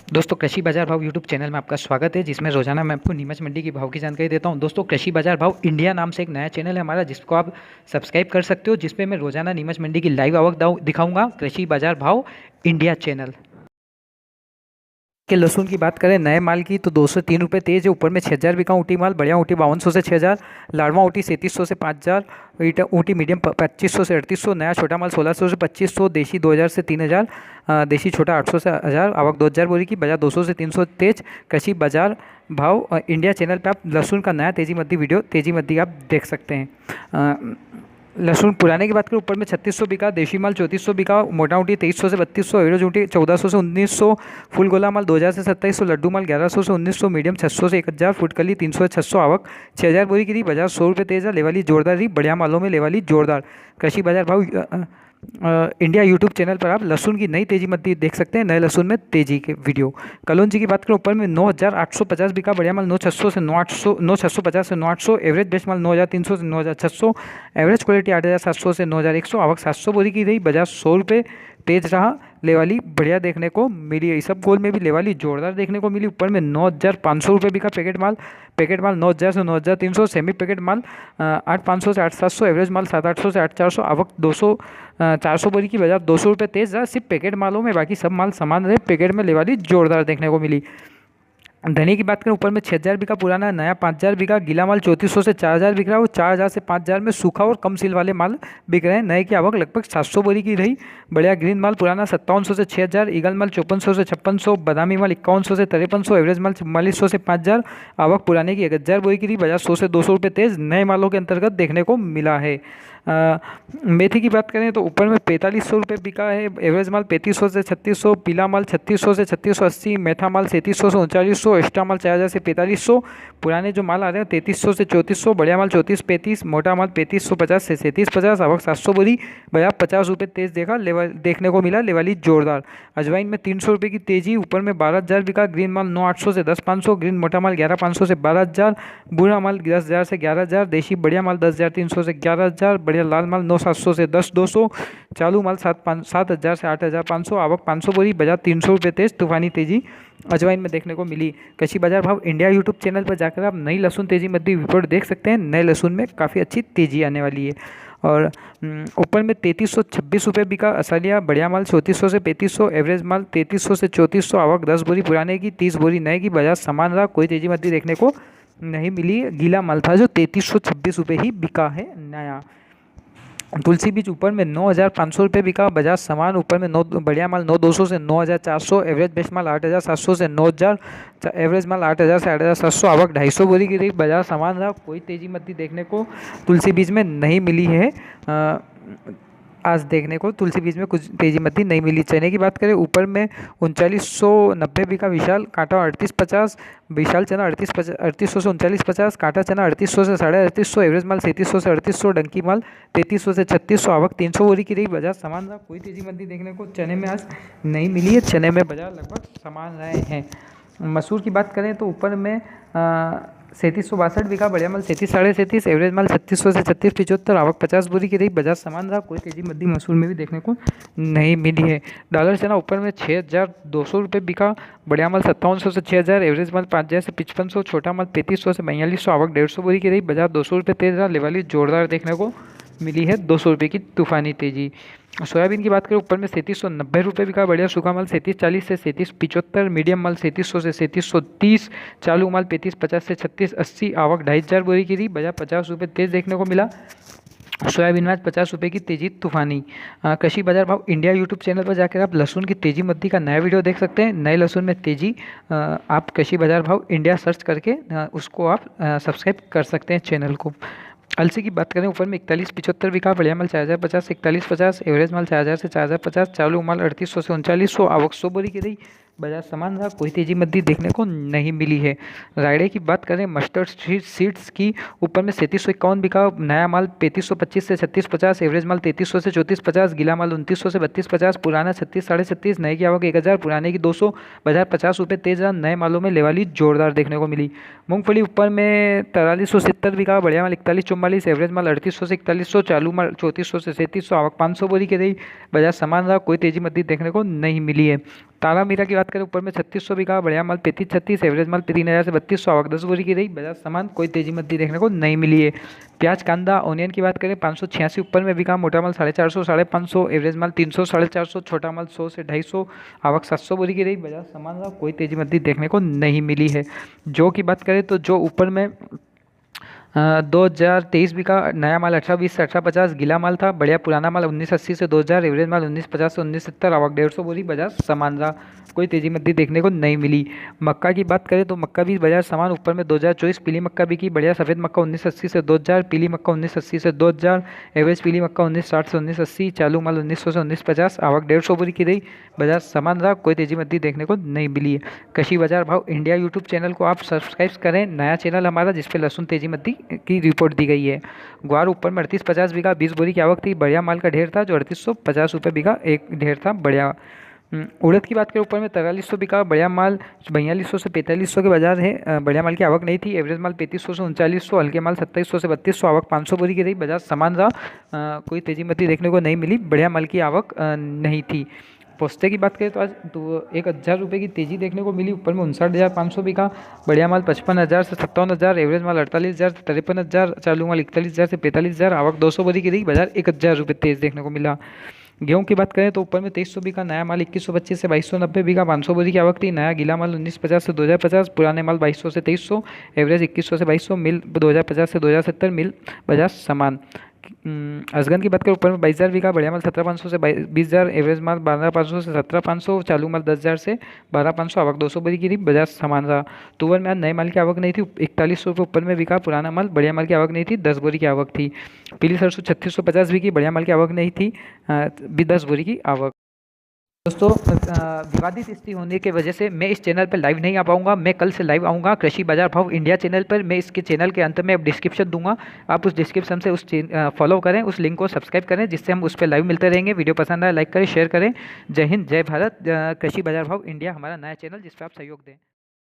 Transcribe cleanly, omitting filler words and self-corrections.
दोस्तों कृषि बाजार भाव यूट्यूब चैनल में आपका स्वागत है, जिसमें रोजाना मैं आपको नीमच मंडी की भाव की जानकारी देता हूं। दोस्तों कृषि बाजार भाव इंडिया नाम से एक नया चैनल है हमारा, जिसको आप सब्सक्राइब कर सकते हो, जिसपे मैं रोजाना नीमच मंडी की लाइव आवक दिखाऊंगा। कृषि बाजार भाव इंडिया चैनल के लहसुन की बात करें नए माल की तो 203 रुपये तेज है। ऊपर में 6000 बिका ऊँटी माल, बढ़िया ऊँटी 5200 से 6000, लाडवा ऊँटी 3700 से 5000, ऊँटी मीडियम 2500 से 3800, नया छोटा माल 1600 से 2500, देशी 2000 से 3000, देशी छोटा 800 से 1000, आवक 2000 बोरी की, बाजार 200 से 300 तेज। कृषि बाजार भाव इंडिया चैनल पे आप लहसुन का नया तेजी मध्य वीडियो तेजी मध्य आप देख सकते हैं। लहसुन पुराने की बात करें ऊपर में 3600 बिका, देशी माल 3400 बिका, मोटा ऊँटी 2300 से 3200, एवरेज ऊँटी 1400 से 1900, फुल गोला माल 2000 से 2700, लड्डू माल 1100 से 1900, मीडियम 600 से 1000, फुटकली 300 से 600, आवक 6000 बोरी की रही, बाजार 100 रुपये तेज है। लेवाली जोरदार रही, बढ़िया मालों में लेवाली जोरदार। कृषि बाजार भाव इंडिया यूट्यूब चैनल पर आप लहसुन की नई तेजी मध्य देख सकते हैं, नए लहसुन में तेजी के वीडियो। कलौंजी की बात करें ऊपर में 9850 बिका, बढ़िया माल 9600 से 9800, 9650 से 9800, एवरेज बेस्ट माल 9300 से 9600, एवरेज क्वालिटी 8700 से 9100, आवक 700 बोरी की रही, बाजार 100 रुपये तेज रहा। लेवाली बढ़िया देखने को मिली, इस सब गोल में भी लेवाली जोरदार देखने को मिली। ऊपर में 9500 रुपये बिका पैकेट माल 9000 से 9300, सेमी पैकेट माल 8500 से 8700, एवरेज माल 7800 से 8400, आवक 400 बोरी की, बाजार 200 रुपये तेज रहा सिर्फ पैकेट मालों में, बाकी सब माल समान रहे। पैकेट में लेवाली जोरदार देखने को मिली। धनी की बात करें ऊपर में 6000 बिका पुराना, नया 5000 बिका, गीला माल 3400 से 4000 बिक रहा है, वो 4000 से 5000 में सूखा और कम सील वाले माल बिक रहे हैं। नए की आवक लगभग 700 बोरी की रही। बढ़िया ग्रीन माल पुराना 5700 से 6000, ईगल माल 5400 से 5600, बादामी माल 5100 से 5300, एवरेज माल 4400 से 5000, आवक पुराने की 1000 बोरी की रही, बाजार 100 से 200 रुपये तेज नए मालों के अंतर्गत देखने को मिला है। मेथी की बात करें तो ऊपर में 4500 रुपये बिका है, एवरेज माल 3500 से 3600, पीला माल 3600 से 3680, मेथा माल 3700 से 3900, एक्स्ट्रा माल 4000 से 4500, पुराने जो माल आ रहे हैं 3300 से 3400, बढ़िया माल 3435, मोटा माल 3550 से 3750, आवक 700 बोरी, बाजार 50 रुपये तेज देखने को मिला। लेवाली जोरदार। अजवाइन में 300 रुपये की तेजी, ऊपर में 12000 बिका, ग्रीन माल 9800 से 10500, ग्रीन मोटा माल 11500 से 12000, बुरा माल 10000 से 11000, देशी बढ़िया माल 10300 से 11000, बढ़िया लाल माल 9700 से 10200, चालू माल 7000 से 8500, आवक 500 बोरी, बाजार 300 रुपये तेज तूफानी तेजी अजवाइन में देखने को मिली। कृषि बाजार भाव इंडिया यूट्यूब चैनल पर जाकर आप नई लहसुन तेजी मध्य रिपोर्ट देख सकते हैं। नए लहसुन में काफ़ी अच्छी तेजी आने वाली है। और ऊपर में 3326 रुपये बिका असलिया, बढ़िया माल 3400 से 3500, एवरेज माल 3300 से 3400, आवक 10 बोरी पुराने की 30 बोरी नए की, बाजार समान रहा, कोई तेजी मध्य देखने को नहीं मिली। गीला माल था जो 3326 रुपये ही बिका है नया। तुलसी बीज ऊपर में 9500 रुपये बिका, बाजार समान, ऊपर में 9 बढ़िया माल 9200 से 9400, एवरेज बेस्ट माल 8700 से 9000, एवरेज माल 8000 से 8700, आवक 250 बोरी की रही, बाजार समान रहा, कोई तेजी मत्ती देखने को तुलसी बीज में नहीं मिली है। आज देखने को तुलसी बीज में कुछ तेजी मत्ती नहीं मिली। चने की बात करें ऊपर में 3990 बिका, विशाल कांटा 3850, विशाल चना 3800 से 3950, कांटा चना 3800 से 3850, एवरेज माल 3700 से 3800, डंकी माल 3300 से 3600, आवक 300 बोरी की रही, बाजार समान रहा, कोई तेजी मत्ती देखने को चने में आज नहीं मिली है। चने में बाजार लगभग समान रहे हैं। मसूर की बात करें तो ऊपर में 3762 बिका, बढ़िया माल 3737, एवरेज माल 3600 से 3675, आवक 50 बोरी की रही, बाजार समान रहा, कोई तेजी मध्य मसूर में भी देखने को नहीं मिली है। डॉलर चना ऊपर में 6200 रुपये बिका, बढ़िया माल 5700 से 6000, एवरेज माल 5000 से 5500, छोटा माल 3500 से 4200, आवक 150 बोरी की रही, बाजार 200 रुपये तेज रहा। लेवाली जोरदार देखने को मिली है, 200 रुपये की तूफानी तेजी। सोयाबीन की बात करें ऊपर में 3790 रुपये बिका, बढ़िया सूखा माल 3740 से 3775, मीडियम माल 3700 से 3730, चालू माल 3550 से 3680, आवक 2500 बोरी की रही, बाजार 50 रुपये तेज देखने को मिला। सोयाबीन में आज 50 रुपये की तेजी तूफानी। कृषि बाजार भाव इंडिया यूट्यूब चैनल पर जाकर आप लहसुन की तेजी मध्य का नया वीडियो देख सकते हैं। नए लहसुन में तेजी आप कृषि बाजार भाव इंडिया सर्च करके उसको आप सब्सक्राइब कर सकते हैं चैनल को। अलसी की बात करें ऊपर में 4175 बिका, बढ़िया माल 4050 4150, एवरेज माल 4000 से 4050, चालू माल 3800 से 3900, आवक 100 बोरी की रही, बाजार समान रहा, कोई तेजी मध्य देखने को नहीं मिली है। रायडे की बात करें मस्टर्ड सीड्स की ऊपर में 3751 बिका, नया माल 3525 से 3650, एवरेज माल 3300 से 3450, गीला माल 2900 से 3250, पुराना 36 36.5, नए की आवक 1000, पुराने की 200, बाजार 50 रुपये तेज रहा। नए मालों में लेवाली जोरदार देखने को मिली। मूंगफली ऊपर में 4370 बिका, बढ़िया माल 4144, एवरेज माल 3800 से 4100, चालू माल 3400 से 3700, आवक 500 बोरी की रही, बाजार समान रहा, कोई तेजी मध्य देखने को नहीं मिली है। तारा मीरा की बात करें ऊपर में 3600 बिका, बढ़िया माल 3536, एवरेज माल 3000 से 3200, आवक 10 बोरी की रही। बाजार सामान कोई तेजी मद्दी देखने को नहीं मिली है। प्याज कांदा ओनियन की बात करें 586 ऊपर में बिका, मोटा माल 450 550, एवरेज माल 300 450, छोटा माल 100 से 250, आवक 700 बोरी की रही। बाजार सामान कोई तेजी मद्दी देखने को नहीं मिली है। जो की बात करें तो जो ऊपर में 2023 भी का नया माल 1820 से 1850, गीला माल था। बढ़िया पुराना माल 1980 से 2000, एवरेज माल 1950 से 1970, आवक 150 बोरी। बाजार सामान रहा, कोई तेजी मद्दी देखने को नहीं मिली। मक्का की बात करें तो मक्का भी बाजार सामान ऊपर में 2024 पीली मक्का बिकी, बढ़िया सफ़ेद मक्का 1980 से 2000, पीली मक्का 1980 से 2000, एवरेज पीली मक्का 1960 से 1980, चालू माल 1900 से 1950, आवक 150 बोरी की रही। बाजार सामान रहा, कोई तेजी मद्दी देखने को नहीं मिली है। कृषि बाजार भाव इंडिया यूट्यूब चैनल को आप सब्सक्राइब करें, नया चैनल हमारा जिसपे लहसुन तेजी मद्दी की रिपोर्ट दी गई है। ग्वार ऊपर में 3850 बिका, 20 बोरी की आवक थी। बढ़िया माल का ढेर था जो 3850 रुपये बिका, एक ढेर था बढ़िया। उड़द की बात करें ऊपर में 4300 बिका, बढ़िया माल 4200 से 4500 के बाजार है। बढ़िया माल की आवक नहीं थी। एवरेज माल 3500 से 3900, हल्के माल 2700 से 3200, आवक 500 बोरी की रही। बाजार सामान रहा, कोई तेजी मद्दी देखने को नहीं मिली। बढ़िया माल की आवक नहीं थी। पोस्ते की बात करें तो आज 1000 रुपये की तेजी देखने को मिली, ऊपर में 59,500 बिका। बढ़िया माल 55,000 से 57,000, एवरेज माल 48,000 से 53,000, चालू माल 41,000 से 45,000, आवक 200 बोरी की रही। बाजार 1000 रुपये तेज देखने को मिला। गेहूं की बात करें तो ऊपर में 2300 बिका, नया माल 2125 से 2290 बिका, 500 बोरी की आवक थी। नया गीला माल 1950 से 2050, पुराने माल 2200 से 2300, एवरेज 2100 से 2200, मिल 2050 से 2070, मिल बाजार समान। अजगन की बात करें ऊपर में 22,000 बिका, बढ़िया माल 17,500 से 20,000, एवरेज माल 12,500 से 17,500, चालू माल 10,000 से 12,500, आवक 200 बोरी की रही। बाजार समान रहा। तुअर में आज नए माल की आवक नहीं थी, 4100 रुपये ऊपर में बिका। पुराना माल बढ़िया माल की आवक नहीं थी, 10 बोरी की आवक थी। पीली सरसों 3650 बिकी, बढ़िया माल की आवक नहीं थी, 10 बोरी की आवक। दोस्तों विवादित स्थिति होने की वजह से मैं इस चैनल पर लाइव नहीं आ पाऊंगा। मैं कल से लाइव आऊंगा कृषि बाजार भाव इंडिया चैनल पर। मैं इसके चैनल के अंत में अब डिस्क्रिप्शन दूंगा, आप उस डिस्क्रिप्शन से उस फॉलो करें, उस लिंक को सब्सक्राइब करें, जिससे हम उस पर लाइव मिलते रहेंगे। वीडियो पसंद आए लाइक करें, शेयर करें। जय हिंद, जय भारत। कृषि बाजार भाव इंडिया हमारा नया चैनल जिस पर आप सहयोग दें।